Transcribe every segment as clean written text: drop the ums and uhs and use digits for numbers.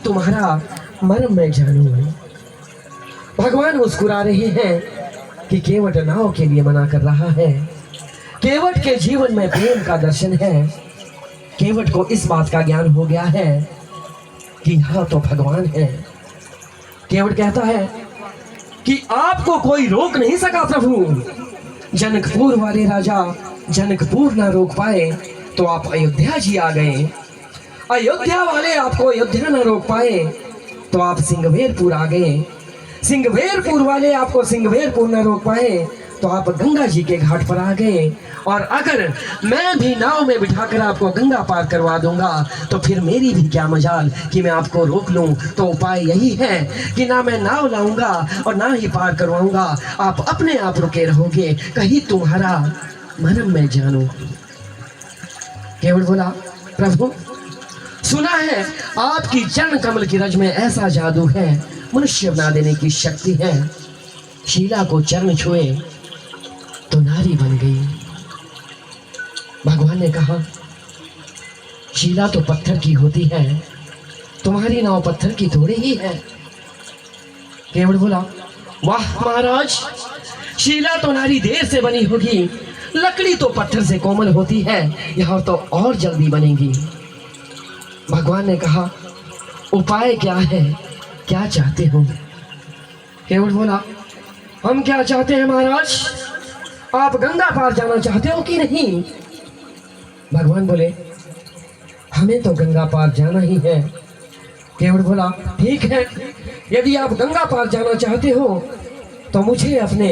तुम्हारा मर्म मैं जानूं। भगवान मुस्कुरा रहे हैं कि केवट नाव के लिए मना कर रहा है। केवट के जीवन में प्रेम का दर्शन है। केवट को इस बात का ज्ञान हो गया है कि यह तो भगवान है। केवट कहता है कि आपको कोई रोक नहीं सका प्रभु। जनकपुर वाले राजा जनकपुर ना रोक पाए तो आप अयोध्या जी आ गए। अयोध्या वाले आपको अयोध्या ना रोक पाए तो आप सिंगवेरपुर आ गए। सिंगवेरपुर वाले आपको सिंगवेरपुर ना रोक पाए तो आप गंगा जी के घाट पर आ गए। और अगर मैं भी नाव में बिठाकर आपको गंगा पार करवा दूंगा तो फिर मेरी भी क्या मजाल कि मैं आपको रोक लूं। तो उपाय यही है कि ना मैं नाव लाऊंगा और ना ही पार करवाऊंगा, आप अपने आप रुके रहोगे। कहीं तुम्हारा मर्म मैं जानूं। केवट बोला, प्रभु सुना है आपकी चरण कमल की रज में ऐसा जादू है, मनुष्य बना देने की शक्ति है। शीला को चरण छुए तो नारी बन गई। भगवान ने कहा, शीला तो पत्थर की होती है, तुम्हारी नाव पत्थर की थोड़ी ही है। केवट बोला, वाह महाराज, शीला तो नारी देर से बनी होगी, लकड़ी तो पत्थर से कोमल होती है, यह तो और जल्दी बनेगी। भगवान ने कहा, उपाय क्या है, क्या चाहते हो? केवट बोला, हम क्या चाहते हैं महाराज, आप गंगा पार जाना चाहते हो कि नहीं? भगवान बोले, हमें तो गंगा पार जाना ही है। केवट बोला, ठीक है, यदि आप गंगा पार जाना चाहते हो तो मुझे अपने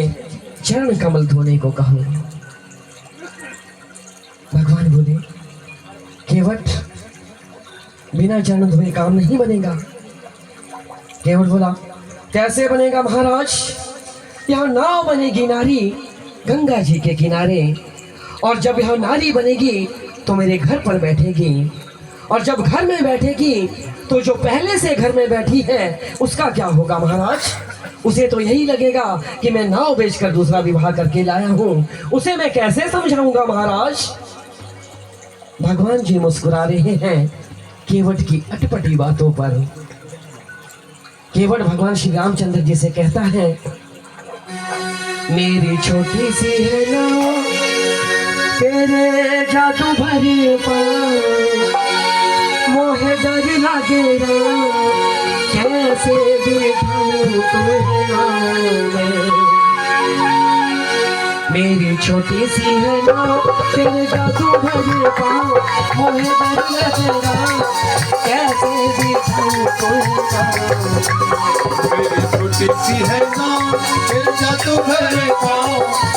चरण कमल धोने को कहो। भगवान बोले, केवट बिना चरण धोए काम नहीं बनेगा। केवट बोला, कैसे बनेगा महाराज? यह नाव बनेगी नारी गंगा जी के किनारे, और जब यह नारी बनेगी तो मेरे घर पर बैठेगी, और जब घर में बैठेगी तो जो पहले से घर में बैठी है उसका क्या होगा महाराज? उसे तो यही लगेगा कि मैं नाव बेचकर दूसरा विवाह करके लाया हूँ, उसे मैं कैसे समझाऊंगा महाराज? भगवान जी मुस्कुरा रहे हैं केवट की अटपटी बातों पर। केवट भगवान श्री रामचंद्र जी से कहता है, मेरी छोटी सी है नाव तेरे जादू भरी पाँव, मोहे डर लगे कैसे बिठाऊं तुम्हें नाव में। मेरी छोटी सी है नाव तेरे जादू भरी पाँव, मोहे डर लगे कैसे बिठाऊं तुम्हें नाव। मेरी छोटी सी है नाव तेरे जादू भरे पाँव,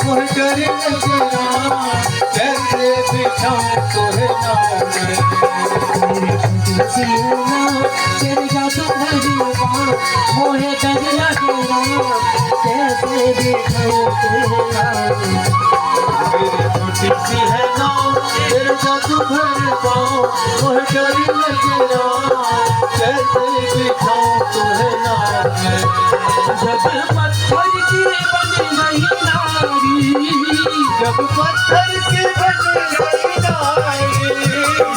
मोहे डर लगे कैसे बिठाऊं तुम्हें नाव में। मेरी छोटी सी है नाव तेरे जादू भरी पाँव, मोहे डर लगे कैसे बिठाऊं तुम्हें नाव। मेरी छोटी सी है नाव तेरे जादू भरे पाँव, मोहे डर लगे कैसे बिठाऊं तुम्हें नाव में। जब पत्थर की बन गई नारी, जब पत्थर की बन गई नारी,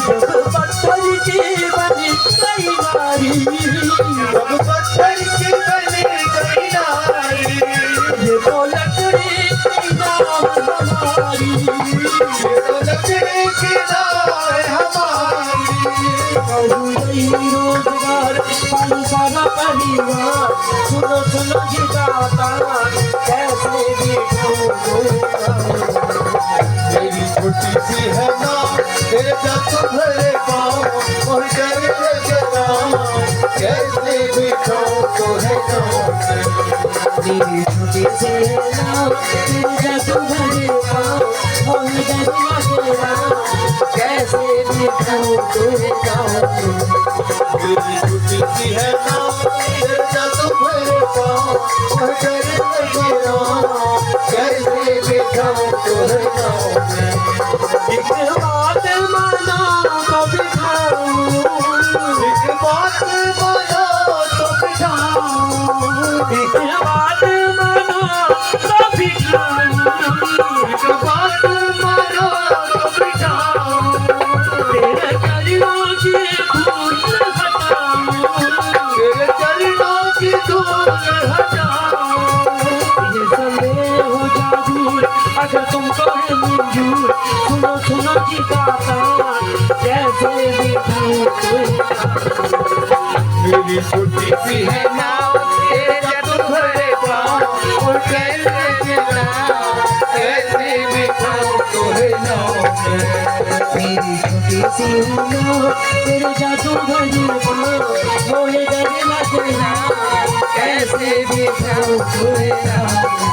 जब पत्थर की बन गई नारी, जब पत्थर की बन गई नारी, ये तो लकड़ी की नाव हमारी, ये तो लकड़ी की नाव है हमारी। कहूँ यही रोजगार पानी सारा परिवार, सुनो सुनो जी गाता कैसे बिठाऊं मेरी छोटी सी है नाव तेरे जादू भरे पाँव, और डर लगे कैसे बिठाऊं तुम्हें नाव में। मेरी छोटी सी नाव तेरे जादू भरे पाँव, और डर लगे कैसे बिठाऊं तुम्हें नाव में। मेरी छोटी सी है नाव तेरे जादू भरे पाँव, और डर लगे कैसे बिठाऊं तुम्हें नाव में। एक बात मानो तो बिठाऊं, एक बात मानो तो बिठाऊं, एक बात मानो तो बिठाऊं, एक बात मानो तो बिठाऊं। तेरे कलियों की धूल हटाऊं, झूठ, सुनो सुनो जी गाता, कैसे बिठाऊं तुम्हें। मेरी छोटी सी है नाव तेरे जादू भरे पाँव और कैसे नाव कैसे बिठाऊं तुम्हें नाव में। मेरी छोटी सी नाव तेरे जादू भरी पाँव, मोहे डर लगना, कैसे बिठाऊं तुम्हें नाव में।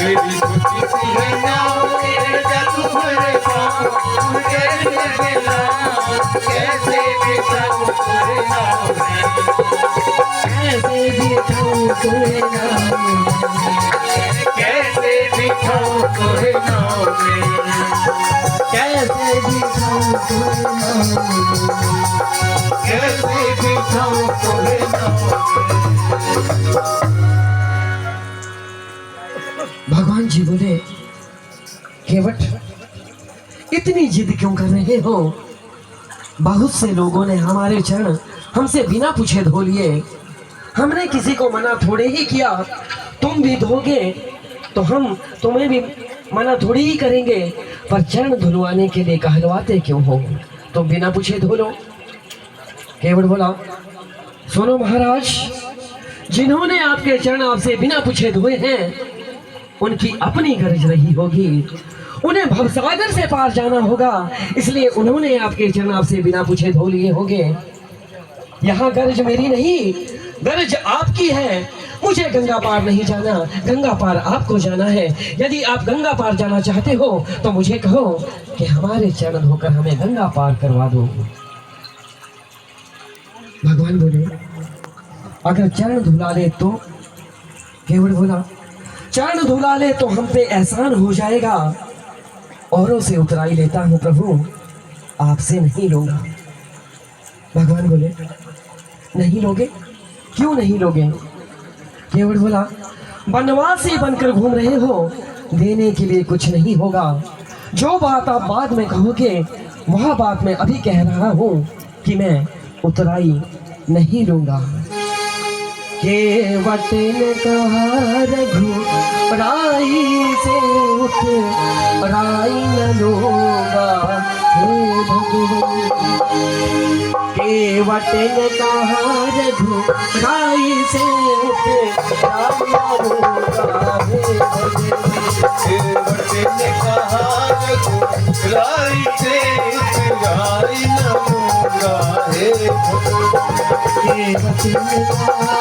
मेरी छोटी सी है नाव तेरे जादू भरे पाँव और कैसे नाव कैसे बिठाऊं तुम्हें नाव में। कैसे बिठाऊं तुम्हें नाव में, कैसे बिठाऊं तुम्हें नाव में। कैसे बिठाऊं तुम्हें नाव में, कैसे बिठाऊं तुम्हें नाव में। भगवान जी बोले, केवट इतनी जिद क्यों कर रहे हो? बहुत से लोगों ने हमारे चरण हमसे बिना पूछे धो लिए, हमने किसी को मना थोड़े ही किया, तुम भी धोगे तो हम तुम्हें भी मना थोड़ी ही करेंगे, पर चरण धुलवाने के लिए कहलवाते क्यों हो? तुम बिना पूछे धो लो। केवट बोला, सुनो महाराज, जिन्होंने आपके चरण आपसे बिना पूछे धोए हैं, उनकी अपनी गरज रही होगी, उन्हें भवसागर से पार जाना होगा, इसलिए उन्होंने आपके चरण आपसे बिना पूछे धो लिए होंगे। यहाँ गरज मेरी नहीं, गरज आपकी है। मुझे गंगा पार नहीं जाना, गंगा पार आपको जाना है। यदि आप गंगा पार जाना चाहते हो तो मुझे कहो कि हमारे चरण धोकर हमें गंगा पार करवा दो। भगवान बोले, अगर चरण धुला ले तो? केवट बोला, चरण धुला ले तो हम पे एहसान हो जाएगा, औरों से उतराई लेता हूँ प्रभु, आपसे नहीं लूंगा। भगवान बोले, नहीं लोगे? क्यों नहीं लोगे? केवट बोला, बनवासी बनकर घूम रहे हो, देने के लिए कुछ नहीं होगा। जो बात आप बाद में कहोगे वह बात मैं अभी कह रहा हूँ कि मैं उतराई नहीं लूंगा। केवट ने कहा, रघुराई से उतराई न लूंगा हे भगवान। केवट ने कहा, रघुराई से उतराई न लूंगा हे भगवान। केवट ने कहा, रघुराई से उतराई न लूंगा हे भगवान। केवट ने कहा,